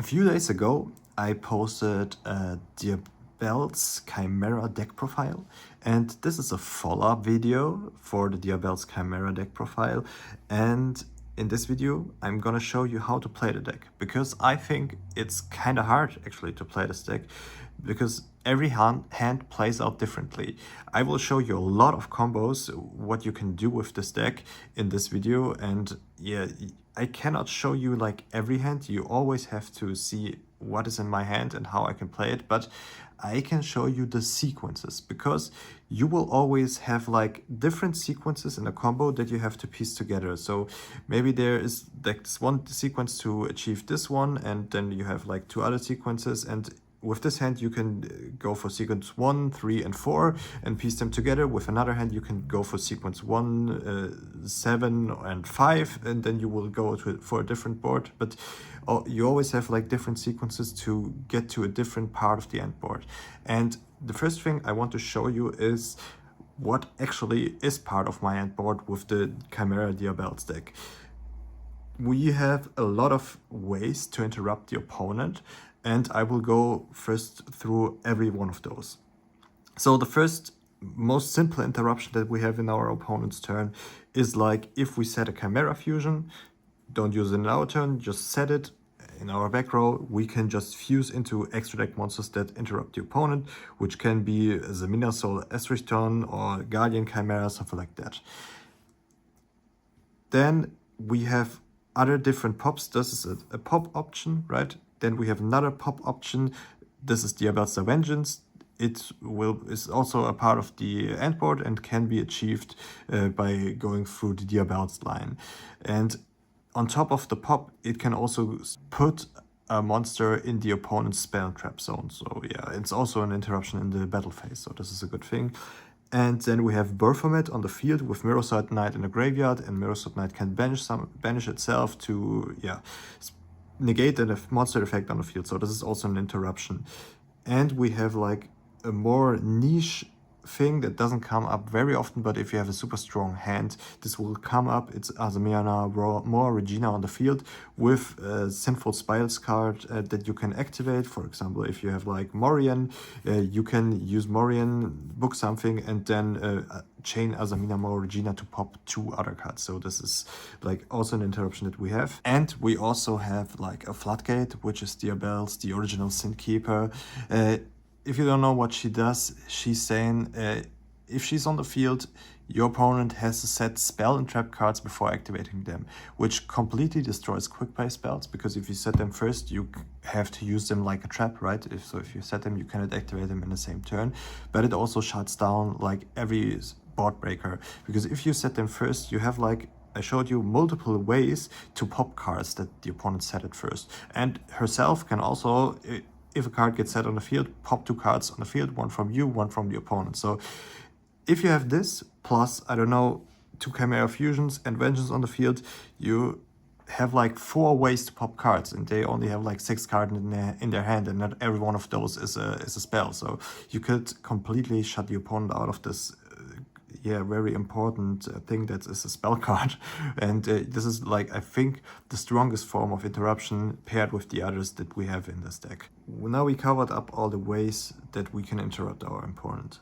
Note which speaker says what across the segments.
Speaker 1: A few days ago, I posted a Diabellze Chimera deck profile, and this is a follow-up video for the Diabellze Chimera deck profile. And in this video, I'm gonna show you how to play the deck, because I think it's kind of hard actually to play this deck, because every hand plays out differently. I will show you a lot of combos, what you can do with this deck in this video, and yeah, I cannot show you like every hand. You always have to see what is in my hand and how I can play it, but I can show you the sequences, because you will always have like different sequences in a combo that you have to piece together. So maybe there is like this one sequence to achieve this one, and then you have like two other sequences, and with this hand you can go for sequence 1, 3 and 4 and piece them together. With another hand you can go for sequence 1, 7 and 5, and then you will go for a different board. But you always have like different sequences to get to a different part of the end board. And the first thing I want to show you is what actually is part of my end board with the Chimera Diabellze deck. We have a lot of ways to interrupt the opponent, and I will go first through every one of those. So the first most simple interruption that we have in our opponent's turn is like if we set a Chimera fusion, don't use it in our turn, just set it in our back row, we can just fuse into extra deck monsters that interrupt the opponent, which can be Zemina Soul Estrichton or Guardian Chimera, something like that. Then we have other different pops. This is a pop option, right? Then we have another pop option. This is Diabellze Vengeance. It is also a part of the end board and can be achieved by going through the Diabellze line. And on top of the pop, it can also put a monster in the opponent's spell trap zone. So yeah, it's also an interruption in the battle phase. So this is a good thing. And then we have Berformet on the field with Swordknight in the graveyard, and Swordknight can banish itself to negate the monster effect on the field. So this is also an interruption. And we have like a more niche thing that doesn't come up very often, but if you have a super strong hand, this will come up. It's Azamiana More Regina on the field with a Sinful Spells card that you can activate. For example, if you have like Morian, you can use Morian, book something, and then chain Azamina More Regina to pop 2 other cards. So this is like also an interruption that we have. And we also have like a Floodgate, which is Diabellze, the original Sin Keeper. If you don't know what she does, she's saying if she's on the field, your opponent has to set spell and trap cards before activating them, which completely destroys quick play spells, because if you set them first, you have to use them like a trap, right? If you set them, you cannot activate them in the same turn. But it also shuts down like every board breaker, because if you set them first, you have like I showed you multiple ways to pop cards that the opponent set it first. And herself can also, if a card gets set on the field, pop 2 cards on the field, one from you, one from the opponent. So if you have this, plus, I don't know, 2 Chimera Fusions and Vengeance on the field, you have like 4 ways to pop cards, and they only have like 6 cards in their hand, and not every one of those is a spell. So you could completely shut the opponent out of this very important thing that is a spell card. And this is like, I think, the strongest form of interruption paired with the others that we have in this deck. Now we covered up all the ways that we can interrupt our opponent.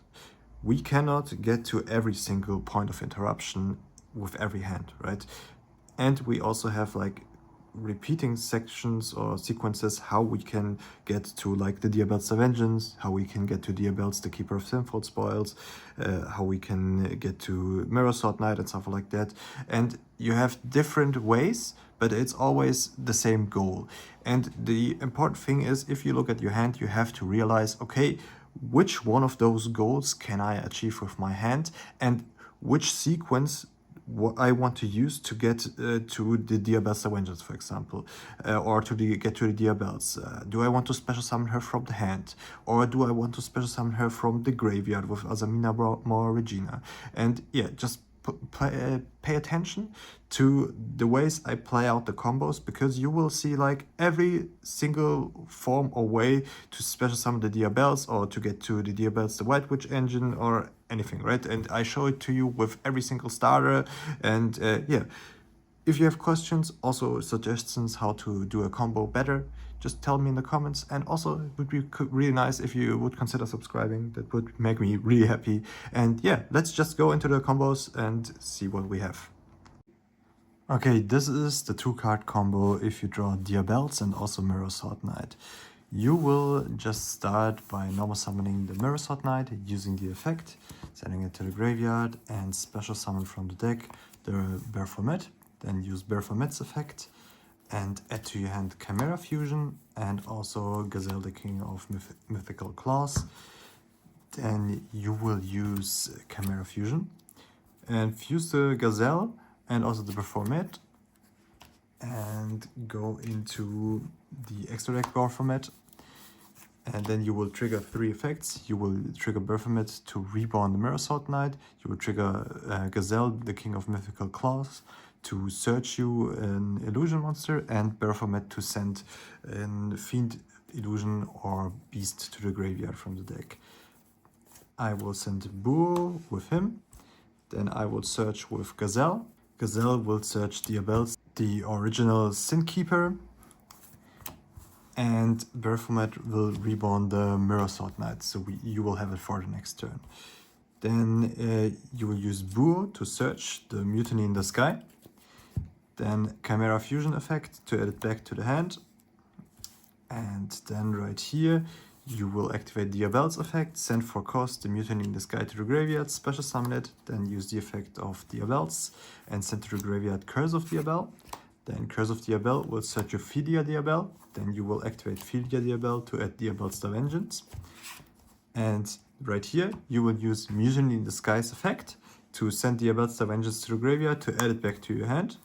Speaker 1: We cannot get to every single point of interruption with every hand, right? And we also have like repeating sections or sequences how we can get to like the Diabellze Vengeance, how we can get to Diabellze the Keeper of Sinful Spoils, how we can get to Swordknight and stuff like that. And you have different ways, but it's always the same goal. And the important thing is, if you look at your hand, you have to realize, okay, which one of those goals can I achieve with my hand, and which sequence what I want to use to get to the Diabellze Vengeance, for example, or to get to the Diabellze. Do I want to special summon her from the hand, or do I want to special summon her from the graveyard with Azamina More Regina? And yeah, just pay attention to the ways I play out the combos, because you will see like every single form or way to special summon the Diabellze, or to get to the Diabellze the White Witch engine, or anything, right? And I show it to you with every single starter. And If you have questions, also suggestions how to do a combo better, just tell me in the comments. And also it would be really nice if you would consider subscribing. That would make me really happy. And yeah, let's just go into the combos and see what we have. Okay, this is the 2-card combo if you draw Diabellze and also Mirror Swordknight. You will just start by normal summoning the Mirror Swordknight using the effect, sending it to the graveyard, and special summon from the deck the Berformet. Then use Berformet's effect and add to your hand Chimera Fusion and also Gazelle, the King of Mythical Claws. Then you will use Chimera Fusion and fuse the Gazelle and also the Berformet and go into the extra deck Berformet. And then you will trigger 3 effects. You will trigger Berformet to reborn the Mirror Swordknight. You will trigger Gazelle, the King of Mythical Claws, to search you an illusion monster, and Berformet to send a Fiend, illusion, or beast to the graveyard from the deck. I will send Buo with him. Then I will search with Gazelle. Gazelle will search Diabellze, the original Sin Keeper. And Berformet will reborn the Mirror Swordknight, so you will have it for the next turn. Then you will use Buo to search the Mutiny in the Sky. Then Chimera Fusion effect to add it back to the hand. And then right here, you will activate Diabellze effect, send for cost the Mutiny in the Sky to the graveyard, special summon it, then use the effect of Diabellze and send to the graveyard Curse of Diabell. Then Curse of Diabell will search your Fiend Diabell. Then you will activate Fiend Diabell to add Diabellze Vengeance. And right here, you will use Mutiny in the Sky's effect to send Diabellze Vengeance to the graveyard to add it back to your hand.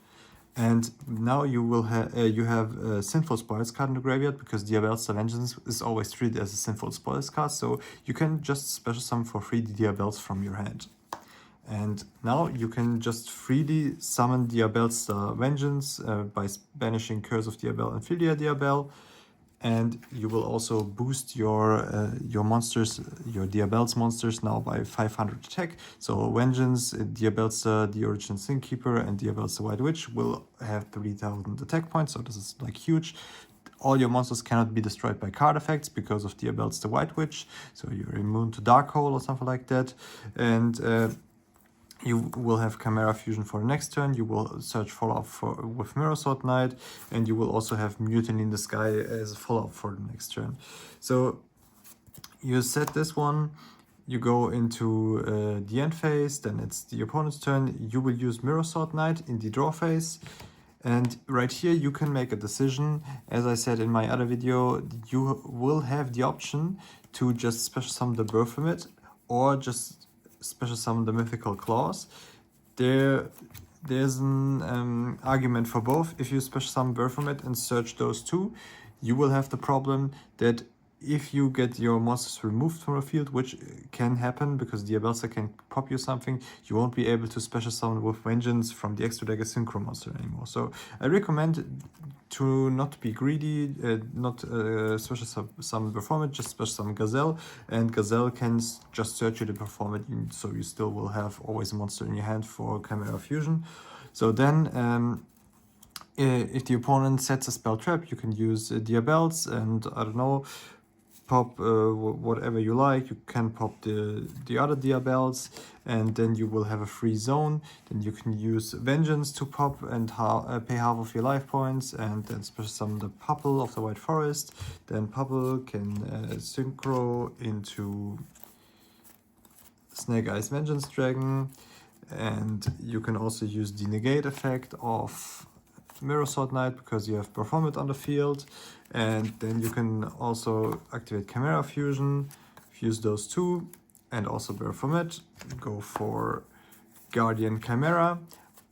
Speaker 1: And now you will have a Sinful Spoils card in the graveyard because Diabellze Vengeance is always treated as a Sinful Spoils card, so you can just special summon for free the Diabellze from your hand. And now you can just freely summon Diabellze Vengeance by banishing Curse of Diabell and Fiend Diabell. And you will also boost your monsters, your Diabellze monsters now by 500 attack. So Vengeance, Diabellze, the Original Sin Keeper, and Diabellze the White Witch will have 3000 attack points. So this is like huge. All your monsters cannot be destroyed by card effects because of Diabellze the White Witch. So you're immune to Dark Hole or something like that. And you will have Chimera Fusion for the next turn. You will search follow-up with Mirror Swordknight, and you will also have Mutiny in the Sky as a follow-up for the next turn. So you set this one, you go into the end phase, then it's the opponent's turn. You will use Mirror Swordknight in the draw phase. And right here you can make a decision. As I said in my other video, you will have the option to just special summon the Berformet or just special summon the Mythical Claws. There's an argument for both. If you special summon Berformet and search those two, you will have the problem that if you get your monsters removed from a field, which can happen because Diabellze can pop you something, you won't be able to special summon with Vengeance from the extra deck a Synchro monster anymore. So I recommend to not be greedy, not special summon Berformet, just special summon Gazelle, and Gazelle can just search you the Berformet, so you still will have always a monster in your hand for Chimera Fusion. So then if the opponent sets a spell trap, you can use Diabellze and I don't know, pop whatever you like. You can pop the other Diabellze, and then you will have a free zone. Then you can use Vengeance to pop and pay half of your life points, and then special summon the Pupple of the White Forest. Then Pupple can synchro into Snake Eyes Vengeance Dragon, and you can also use the negate effect of Mirror Swordknight because you have Berformet on the field. And then you can also activate Chimera Fusion, fuse those two, and also Berformet. Go for Guardian Chimera,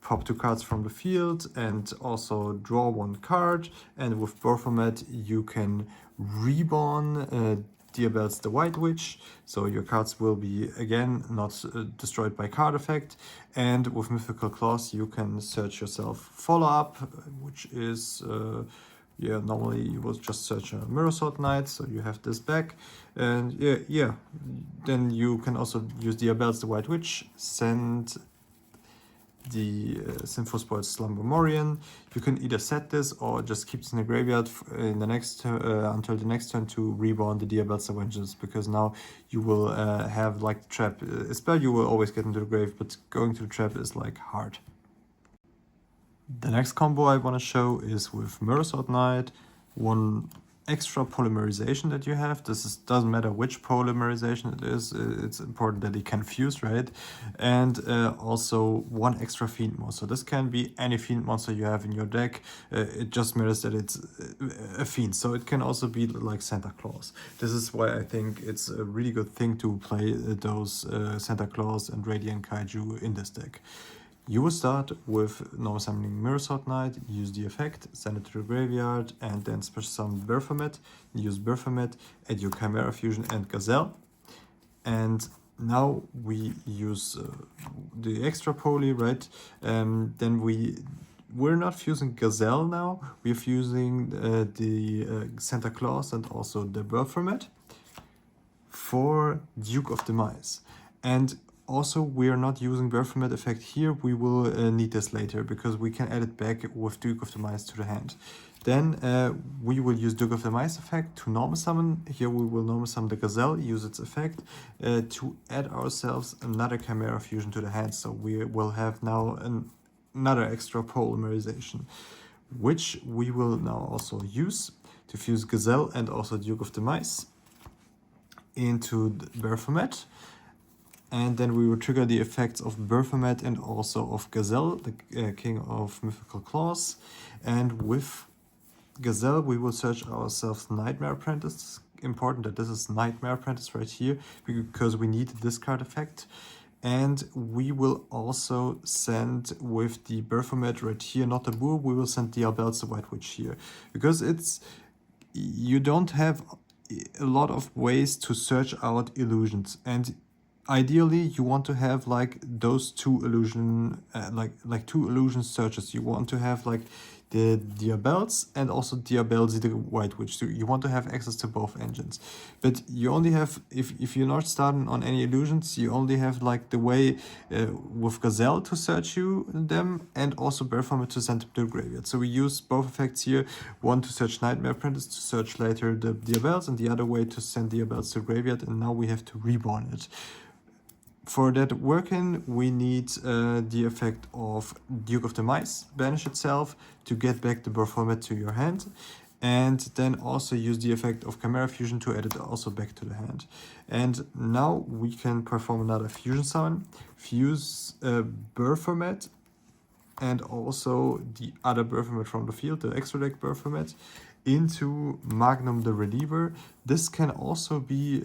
Speaker 1: pop 2 cards from the field, and also draw 1 card. And with Berformet, you can reborn Diabellze the White Witch, so your cards will be again not destroyed by card effect. And with Mythical Claws, you can search yourself follow-up, which is yeah, normally you will just search a Mirror Swordknight, so you have this back. And then you can also use Diabellze the White Witch, send the Sinful Spoiled Slumbermorian. You can either set this or just keep this in the graveyard in the next until the next turn to reborn the Diabellze Vengeance, because now you will have like trap. A spell you will always get into the grave, but going to the trap is like hard. The next combo I want to show is with Swordknight. One extra polymerization that you have. Doesn't matter which polymerization it is, it's important that it can fuse, right? And also one extra Fiend monster. This can be any Fiend monster you have in your deck. It just matters that it's a Fiend. So it can also be like Santa Claus. This is why I think it's a really good thing to play those Santa Claus and Radiant Kaiju in this deck. You will start with normal summoning Swordknight, use the effect, send it to the graveyard, and then special summon Berformet, use Berformet, add your Chimera Fusion and Gazelle. And now we use the extra poly, right? Then we're not fusing Gazelle now, we're fusing the Santa Claus and also the Berformet for Duke of Demise. And also, we are not using Berformet effect here. We will need this later because we can add it back with Duke of Demise to the hand. Then we will use Duke of Demise effect to normal summon. Here we will normal summon the Gazelle, use its effect to add ourselves another Chimera Fusion to the hand. So we will have now another extra polymerization, which we will now also use to fuse Gazelle and also Duke of Demise into the Berformet. And then we will trigger the effects of Berformet and also of Gazelle, the King of Mythical Claws. And with Gazelle, we will search ourselves Nightmare Apprentice. Important that this is Nightmare Apprentice right here, because we need the discard effect. And we will also send with the Berformet right here, not the Boor, we will send Diabellze White Witch here. Because you don't have a lot of ways to search out illusions. And ideally, you want to have like those two illusion, like two illusion searches. You want to have like the Diabellze and also Diabellze the White Witch. So you want to have access to both engines. But you only have, if you're not starting on any illusions, you only have like the way with Gazelle to search them and also Berformet to send them to the graveyard. So we use both effects here. One to search Nightmare Apprentice to search later the Diabellze, and the other way to send Diabellze to the graveyard, and now we have to reborn it. For that working, we need the effect of Duke of Demise, banish itself to get back the Berformet to your hand, and then also use the effect of Chimera Fusion to add it also back to the hand. And now we can perform another fusion summon, fuse Berformet and also the other Berformet from the field, the extra deck Berformet, into Magnum the Reliever. This can also be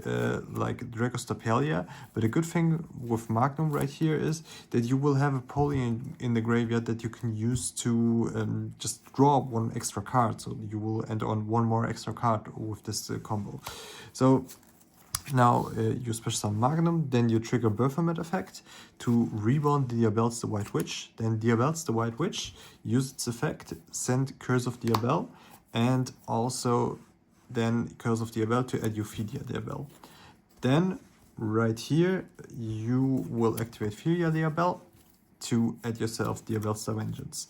Speaker 1: like Dracostapelia, but a good thing with Magnum right here is that you will have a poly in the graveyard that you can use to just draw one extra card, so you will end on one more extra card with this combo. So now you special summon Magnum, then you trigger Berformet effect to reborn Diabellze the White Witch, then Diabellze the White Witch, use its effect, send Curse of Diabell, and also then Curse of Diabell to add Fiend Diabell. Then right here you will activate Fiend Diabell to add yourself Diabellze Vengeance.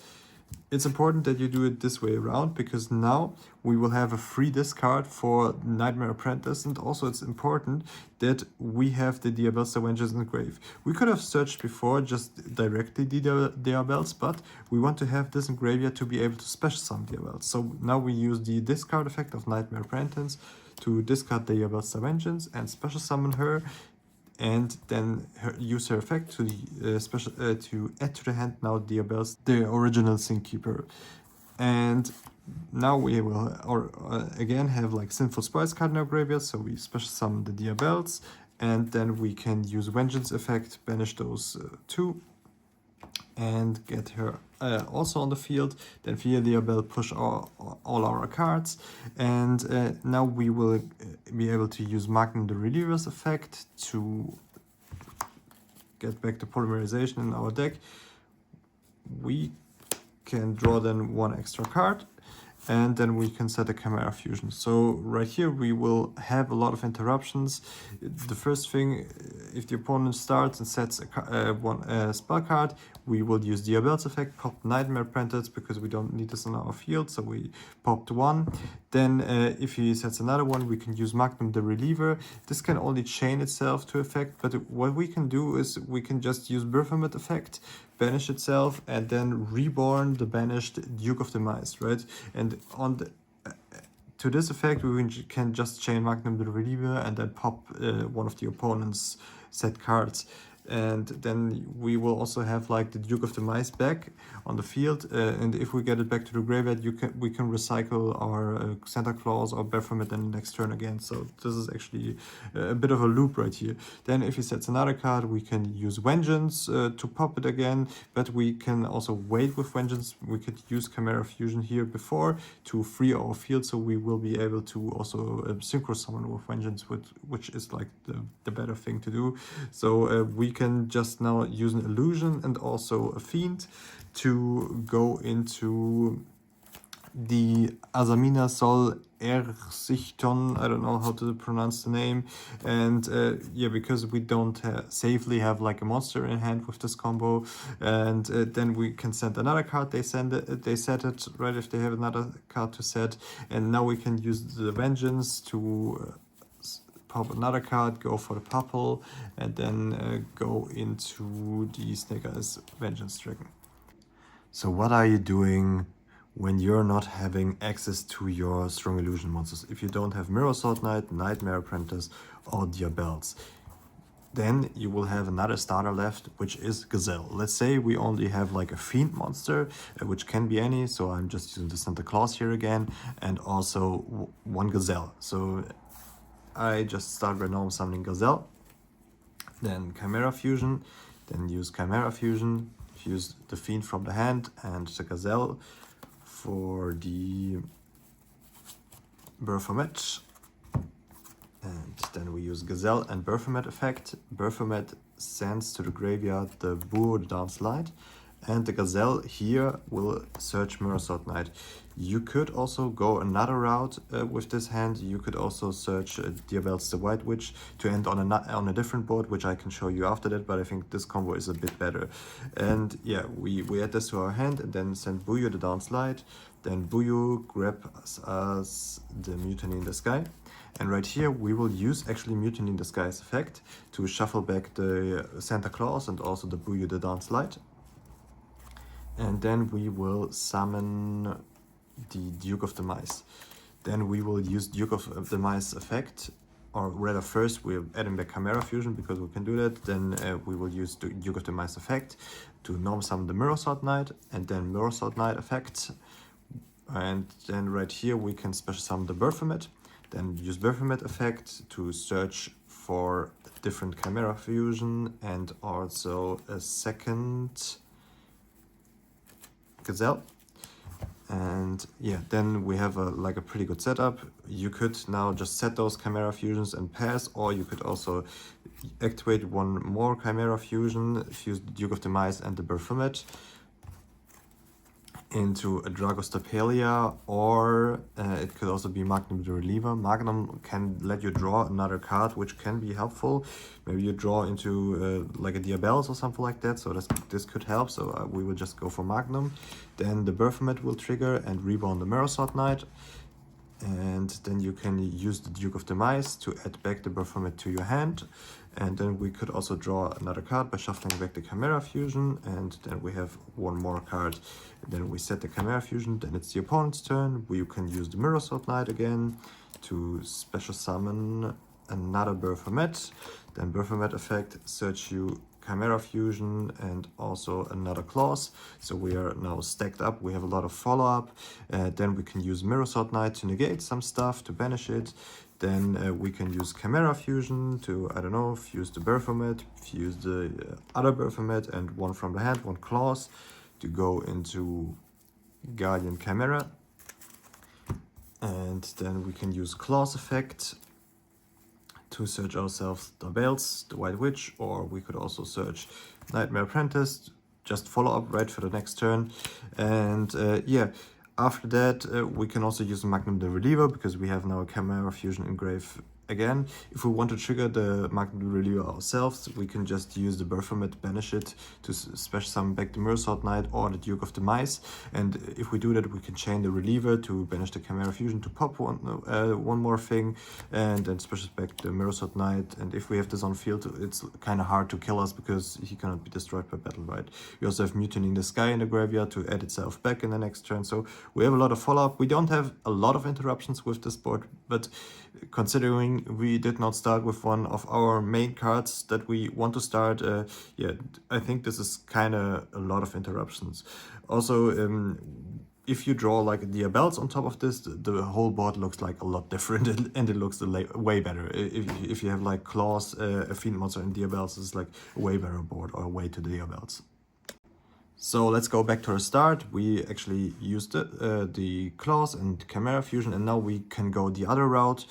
Speaker 1: It's important that you do it this way around, because now we will have a free discard for Nightmare Apprentice, and also it's important that we have the Diabellze Vengeance in the grave. We could have searched before just directly the Diabellze, but we want to have this in graveyard to be able to special summon Diabellze. So now we use the discard effect of Nightmare Apprentice to discard the Diabellze Vengeance and special summon her, and then use her effect to to add to the hand now Diabellze, the original Sin Keeper. And now we will again have like Sinful Spice card in our graveyard, so we special summon the Diabellze, and then we can use Vengeance effect, banish those two, and get her also on the field. Then via Diabell push all our cards, and now we will be able to use Magnum the Reliever's effect to get back the polymerization in our deck. We can draw then one extra card, and then we can set a Chimera Fusion. So right here we will have a lot of interruptions. The first thing, if the opponent starts and sets one spell card, we will use Diabellze effect, pop Nightmare Apprentice because we don't need this on our field, so we popped one. Then if he sets another one, we can use Magnum the Reliever. This can only chain itself to effect, but what we can do is we can just use Berformet effect, banish itself, and then reborn the banished Duke of the Mice, right? And on the to this effect, we can just chain Magnum the Reliever and then pop one of the opponent's set cards. And then we will also have like the Duke of the Mice back on the field. And if we get it back to the graveyard, we can recycle our Santa Claus or Berformet in the next turn again. So this is actually a bit of a loop right here. Then if he sets another card, we can use Vengeance to pop it again. But we can also wait with Vengeance. We could use Chimera Fusion here before to free our field. So we will be able to also synchro summon with Vengeance, which is like the better thing to do. So we can just now use an illusion and also a fiend to go into the Asamina Sol Ersichton, I don't know how to pronounce the name, and yeah, because we don't safely have like a monster in hand with this combo, and then we can send another card, they set it, right, if they have another card to set, and now we can use the Vengeance to pop another card, go for the purple, and then go into the Snake Eyes Vengeance Dragon. So what are you doing when you're not having access to your strong illusion monsters? If you don't have Mirror Swordknight, Nightmare Apprentice, or Diabellze, then you will have another starter left, which is Gazelle. Let's say we only have like a Fiend monster, which can be any, so I'm just using the Santa Claus here again, and also one Gazelle. So I just start random summoning Gazelle, then Chimera Fusion, then use Chimera Fusion, use the Fiend from the hand and the Gazelle for the Berformet. And then we use Gazelle and Berformet effect. Berformet sends to the graveyard the Boo, the Downslide, and the Gazelle here will search Mirror Swordknight. You could also go another route with this hand. You could also search Diabellze the White Witch to end on a different board, which I can show you after that, but I think this combo is a bit better. And yeah, we add this to our hand and then send Buyu the Downslide. Then Buyu grabs us the Mutiny in the Sky. And right here we will use actually Mutiny in the Sky's effect to shuffle back the Santa Claus and also the Buyu the Downslide. And then we will summon the Duke of the Mice. Then we will use Duke of the Mice effect, or rather first we're adding the Chimera Fusion because we can do that. Then we will use the Duke of the Mice effect to norm summon the Mirror Swordknight, and then Mirror Swordknight effect. And then right here we can special summon the Berformet, then use Berformet effect to search for a different Chimera Fusion and also a second Gazelle. And yeah, then we have like a pretty good setup. You could now just set those Chimera Fusions and pass, or you could also activate one more Chimera Fusion, fuse the Duke of the Mice and the Berformet into a Dragostapelia, or it could also be Magnum the Reliever. Magnum can let you draw another card, which can be helpful. Maybe you draw into like a Diabellze or something like that, so this could help. So we will just go for Magnum. Then the Berformet will trigger and reborn the Mirror Swordknight. And then you can use the Duke of the Mice to add back the Berformet to your hand. And then we could also draw another card by shuffling back the Chimera Fusion, and then we have one more card. And then we set the Chimera Fusion, then it's the opponent's turn, where you can use the Mirror Swordknight again to special summon another Berformet. Then Berformet effect, search you Chimera Fusion and also another Clause. So we are now stacked up, we have a lot of follow-up. Then we can use Mirror Swordknight to negate some stuff, to banish it. Then we can use Chimera Fusion to, I don't know, fuse the Berformet, fuse the other Berformet, and one from the hand, one Clause, to go into Guardian Chimera. And then we can use Clause effect to search ourselves Diabellze, the White Witch, or we could also search Nightmare Apprentice, just follow up right for the next turn. And yeah, After that, we can also use Magnum the Reliever because we have now a Chimera Fusion engrave again. If we want to trigger the Magnum the Reliever ourselves, we can just use the Berformet, banish it to special summon back the Swordknight or the Duke of the Mice. And if we do that, we can chain the Reliever to banish the Chimera Fusion to pop one more thing, and then special back the Swordknight. And if we have this on field, it's kind of hard to kill us because he cannot be destroyed by battle, right? We also have Mutiny in the Sky in the graveyard to add itself back in the next turn. So we have a lot of follow-up. We don't have a lot of interruptions with this board, but considering we did not start with one of our main cards that we want to start, yeah, I think this is kind of a lot of interruptions. Also, if you draw like Diabellze on top of this, the whole board looks like a lot different and it looks way better. If you have like Claws, a Fiend monster, and Diabellze, is like a way better board or a way to Diabellze. So let's go back to the start. We actually used the Claws and Chimera Fusion, and now we can go the other route.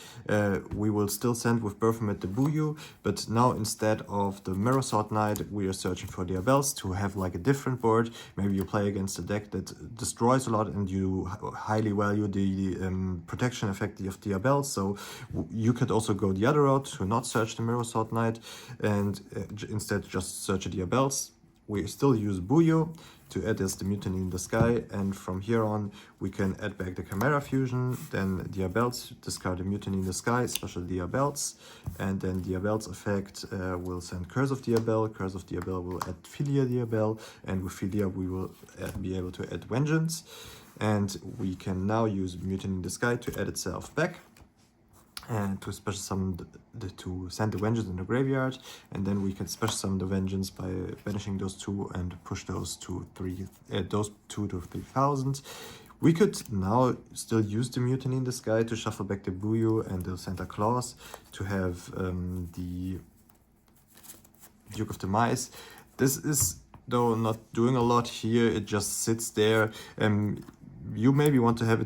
Speaker 1: We will still send with Berformet the Buyu, but now instead of the Swordknight, we are searching for Diabellze to have like a different board. Maybe you play against a deck that destroys a lot and you highly value the protection effect of Diabellze. So you could also go the other route to not search the Swordknight and instead just search a Diabellze. We still use Buyu to add as the Mutiny in the Sky, and from here on we can add back the Chimera Fusion, then Diabellze, discard the Mutiny in the Sky, special Diabellze, and then Diabellze effect will send Curse of Diabell. Curse of Diabell will add Filia Diabell, and with Filia we will be able to add Vengeance, and we can now use Mutiny in the Sky to add itself back and to special summon to send the Vengeance in the graveyard, and then we can special summon the Vengeance by banishing those two and push those two to 3000. We could now still use the Mutiny in the Sky to shuffle back the Buyu and the Santa Claus to have the Duke of the Mice. This is though not doing a lot here, it just sits there. You maybe want to have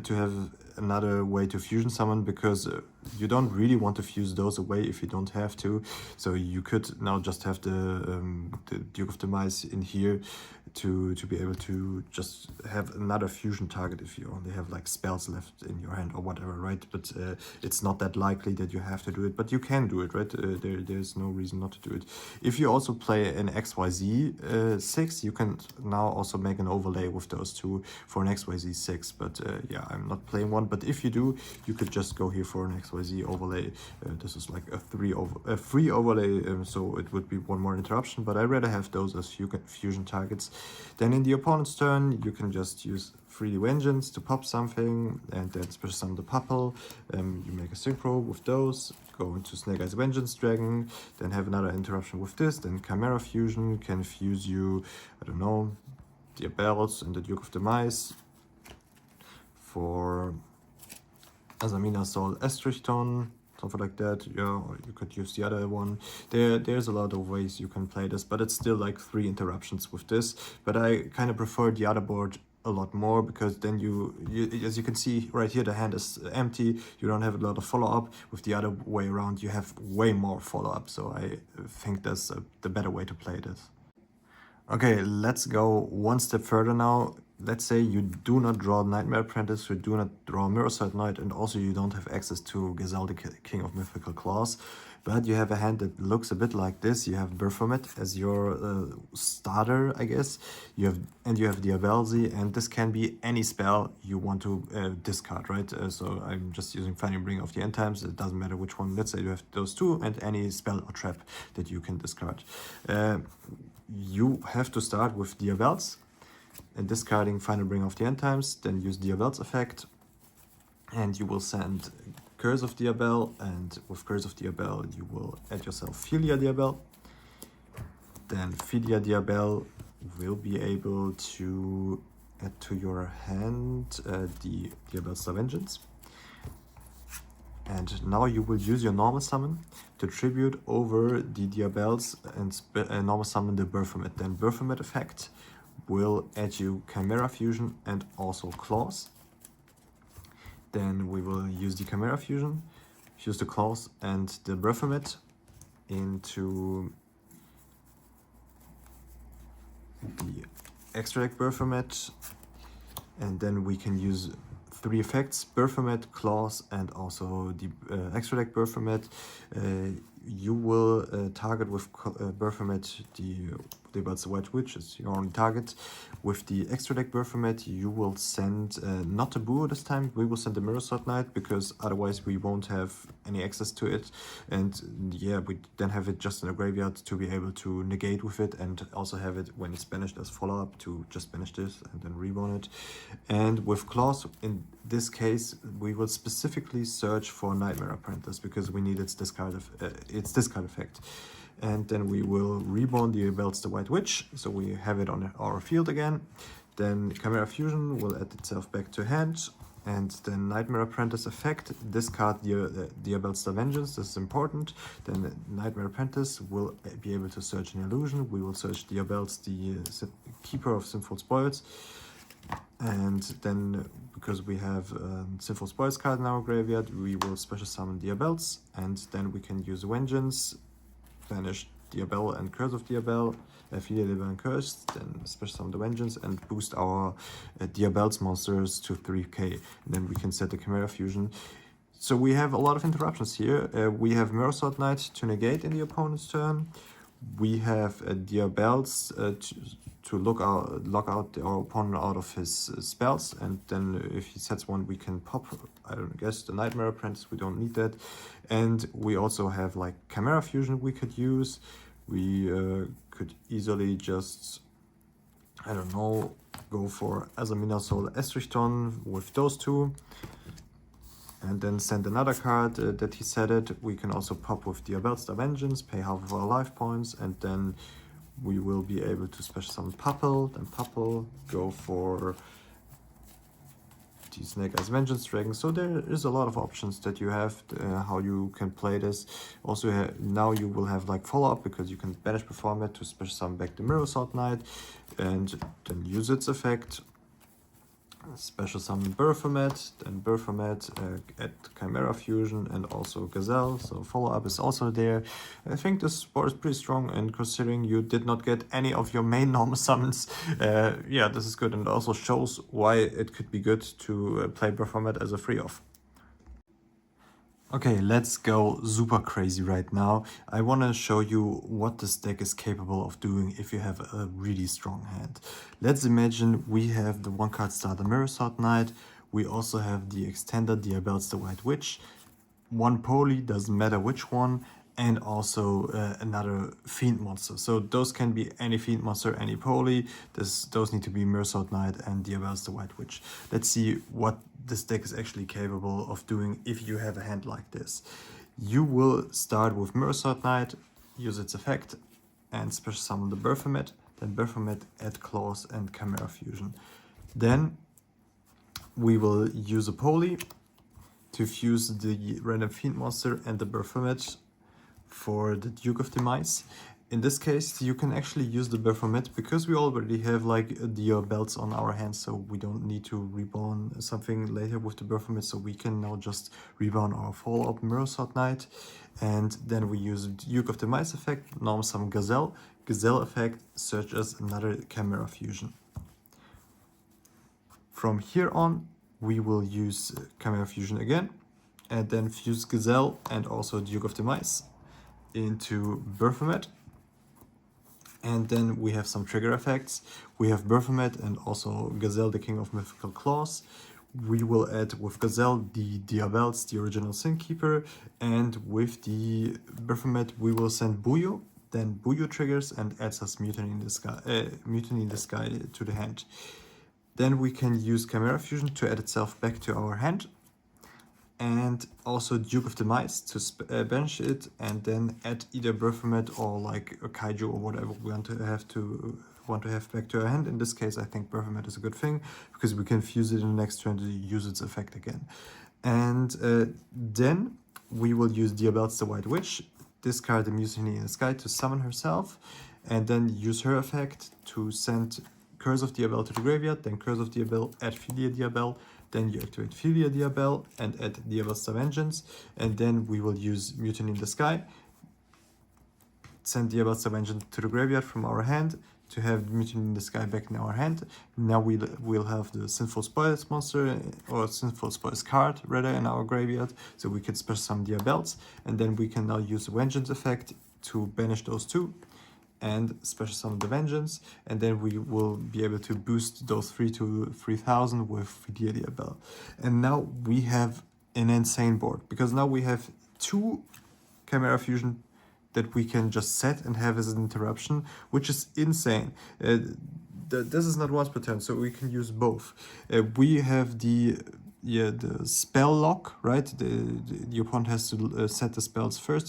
Speaker 1: another way to fusion summon, because you don't really want to fuse those away if you don't have to. So you could now just have the Duke of the Mice in here to be able to just have another fusion target if you only have like spells left in your hand or whatever, right? But it's not that likely that you have to do it, but you can do it, right? There's no reason not to do it. If you also play an XYZ 6, you can now also make an overlay with those two for an XYZ 6, but yeah, I'm not playing one. But if you do, you could just go here for an XYZ overlay. This is like a free overlay, so it would be one more interruption, but I'd rather have those as fusion targets. Then in the opponent's turn, you can just use 3D Vengeance to pop something, and then special summon the Puppel. You make a synchro with those, go into Snake Eyes Vengeance Dragon, then have another interruption with this, then Chimera Fusion can fuse you, I don't know, Diabellze and the Duke of the Mice for Azamina Sol Estrichton, something like that. Yeah, or you could use the other one. There's a lot of ways you can play this, but it's still like 3 interruptions with this. But I kind of prefer the other board a lot more, because then you as you can see right here, the hand is empty. You don't have a lot of follow-up. With the other way around, you have way more follow-up. So I think that's the better way to play this. Okay, let's go one step further now. Let's say you do not draw Nightmare Apprentice, you do not draw Swordknight, and also you don't have access to Gazelle, the King of Mythical Claws, but you have a hand that looks a bit like this. You have Berformet as your starter, I guess. You have Diabellze, and this can be any spell you want to discard, right? So I'm just using Finding Bring of the End Times. It doesn't matter which one. Let's say you have those two, and any spell or trap that you can discard. You have to start with Diabellze and discarding Final Bring of the End Times, then use Diabellze effect, and you will send Curse of Diabell, and with Curse of Diabell you will add yourself Filia Diabell. Then Filia Diabell will be able to add to your hand the Diabellze Vengeance. And now you will use your normal summon to tribute over the Diabellze and normal summon the Berformet. Then Berformet effect will add you Chimera Fusion and also Claws. Then we will use the Chimera Fusion, use the Claws and the Berformet into the extra deck Berformet. And then we can use 3 effects: Berformet, Claws, and also the extra deck Berformet. You will target with Berformet the Diabellze White Witch is your only target. With the extra deck Berformet, you will send not a Boo this time. We will send the Swordknight because otherwise we won't have any access to it. And yeah, we then have it just in the graveyard to be able to negate with it, and also have it when it's banished as follow-up to just banish this and then reborn it. And with Claws, in this case, we will specifically search for Nightmare Apprentice because we need its discard effect. And then we will reborn the Diabellze the White Witch, so we have it on our field again. Then Chimera Fusion will add itself back to hand, and then Nightmare Apprentice effect, discard the Diabellze the Vengeance, this is important. Then Nightmare Apprentice will be able to search an illusion, we will search Diabellze the Keeper of Sinful Spoils, and then because we have Sinful Spoils card in our graveyard, we will special summon Diabellze, and then we can use Vengeance, banish Diabell and Curse of Diabell, Fiend, Diabell and Curse, then special summon the Vengeance and boost our Diabellze monsters to 3k. And then we can set the Chimera Fusion. So we have a lot of interruptions here. We have Swordknight to negate in the opponent's turn. We have Diabellze to lock out our opponent out of his spells, and then if he sets one, we can pop, I don't guess, the Nightmare Apprentice. We don't need that. And we also have like Chimera Fusion we could use. We could easily just, I don't know, go for Asamina Soul Estrichton with those two, and then send another card that he set it. We can also pop with Diabellze the Vengeance, pay half of our life points, and then we will be able to special summon Puppel, then Puppel, go for the Snake Eyes Vengeance Dragon. So there is a lot of options that you have, how you can play this. Also now you will have like follow-up because you can banish Berformet to special summon back the Swordknight and then use its effect. Special summon Berformet, then Berformet, add Chimera Fusion and also Gazelle, so follow-up is also there. I think this board is pretty strong, and considering you did not get any of your main normal summons, yeah, this is good, and also shows why it could be good to play Berformet as a free-off. Okay, let's go super crazy right now. I want to show you what this deck is capable of doing if you have a really strong hand. Let's imagine we have the 1-card starter Swordknight. We also have the extender Diabellze the White Witch. One poly, doesn't matter which one, and also another Fiend monster. So those can be any Fiend monster, any poly. Those need to be Swordknight and Diabellze the White Witch. Let's see what this deck is actually capable of doing if you have a hand like this. You will start with Swordknight, use its effect, and special summon the Berformet. Then Berformet, add Claws and Chimera Fusion. Then we will use a poly to fuse the random Fiend monster and the Berformet for the Duke of Demise. In this case, you can actually use the Berformet because we already have like Diabellze on our hands, so we don't need to reborn something later with the Berformet, so we can now just reborn our follow-up Swordknight. And then we use Duke of Demise effect, normal summon Gazelle. Gazelle effect searches another Chimera Fusion. From here on, we will use Chimera Fusion again, and then fuse Gazelle and also Duke of Demise into Berformet. And then we have some trigger effects. We have Berformet and also Gazelle, the King of Mythical Claws. We will add with Gazelle the Diabellze, the original Sin Keeper, and with the Berformet we will send Buyo. Then Buyo triggers and adds us Mutiny in the Sky to the hand. Then we can use Chimera Fusion to add itself back to our hand, and also Duke of Demise to banish it, and then add either Berformet or like a Kaiju or whatever we want to have back to our hand. In this case, I think Berformet is a good thing because we can fuse it in the next turn to use its effect again. And then we will use Diabellze the White Witch, discard the Mutiny in the Sky to summon herself, and then use her effect to send Curse of Diabell to the graveyard, then Curse of Diabell, add Filia Diabell, then you activate Filia Diabell and add Diabellze the Vengeance, and then we will use Mutiny in the Sky, send Diabellze the Vengeance to the graveyard from our hand to have Mutiny in the Sky back in our hand. Now we'll have the Sinful Spoils monster, or Sinful Spoils card rather, in our graveyard, so we can special summon Diabellze, and then we can now use the Vengeance effect to banish those two and special summon the Vengeance, and then we will be able to boost those 3 to 3000 with Diabell. And now we have an insane board, because now we have 2 Chimera Fusion that we can just set and have as an interruption, which is insane. This is not once per turn, so we can use both. We have the spell lock, right? The opponent has to set the spells first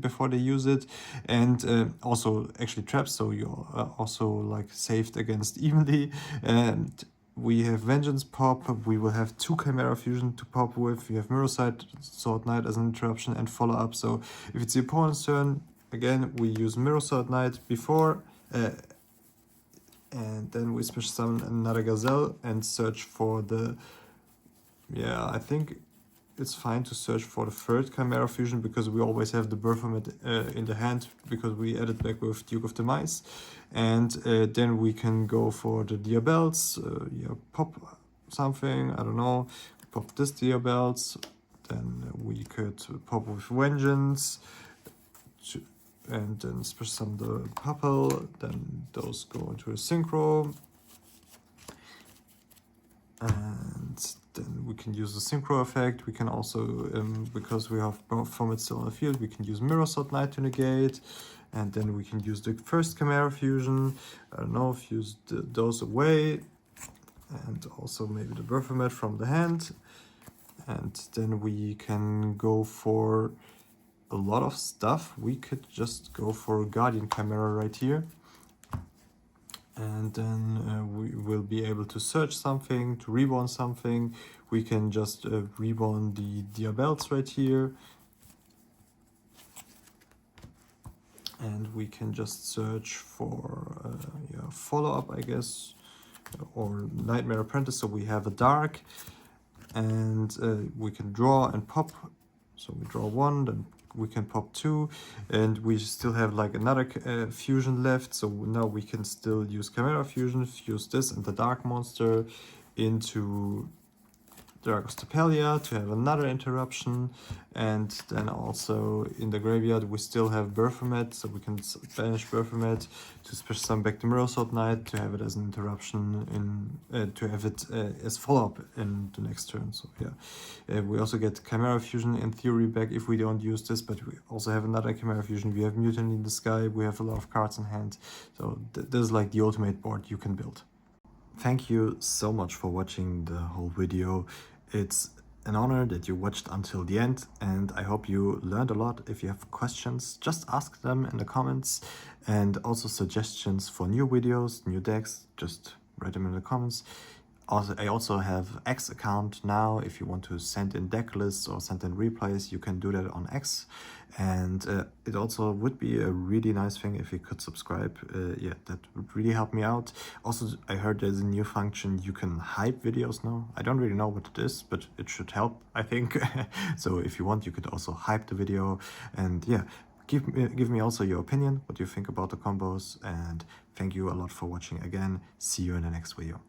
Speaker 1: before they use it, and also actually traps, so you're also like saved against evenly. And we have Vengeance pop. We will have 2 Chimera Fusion to pop with. We have Mirrorsight, Swordknight as an interruption and follow up. So if it's the opponent's turn, again we use Swordknight before, and then we special summon another Gazelle and search for the. Yeah, I think it's fine to search for the 3rd Chimera Fusion, because we always have the Berformet in the hand, because we added back with Duke of the Mice. And then we can go for the Diabellze, pop something, I don't know, pop this Diabellze, then we could pop with Vengeance, and then special summon the Puppel, then those go into a Synchro. And then we can use the Synchro effect. We can also, because we have Berformet still on the field, we can use Swordknight to negate. And then we can use the 1st Chimera Fusion. I don't know, fuse those away. And also maybe the Berformet from the hand. And then we can go for a lot of stuff. We could just go for Guardian Chimera right here. And then we will be able to search something, to reborn something. We can just reborn the Diabellze right here. And we can just search for follow-up, I guess, or Nightmare Apprentice. So we have a dark, and we can draw and pop. So we draw 1, then we can pop 2, and we still have like another fusion left. So now we can still use Chimera Fusion, fuse this and the dark monster into Dragos Tapelia to have another interruption. And then also in the graveyard we still have Berformet, so we can banish Berformet to special summon back the Swordknight to have it as an interruption to have it as follow-up in the next turn. So yeah, we also get Chimera Fusion in theory back if we don't use this, but we also have another Chimera Fusion. We have Mutiny in the Sky, we have a lot of cards in hand, so this is like the ultimate board you can build. Thank you so much for watching the whole video. It's an honor that you watched until the end, and I hope you learned a lot. If you have questions, just ask them in the comments, and also suggestions for new videos, new decks, just write them in the comments. Also, I also have X account now. If you want to send in deck lists or send in replays, you can do that on X. And it also would be a really nice thing if you could subscribe. Yeah, that would really help me out. Also, I heard there's a new function you can hype videos now. I don't really know what it is, but it should help, I think. So if you want, you could also hype the video. And yeah, give me also your opinion, what you think about the combos. And thank you a lot for watching again. See you in the next video.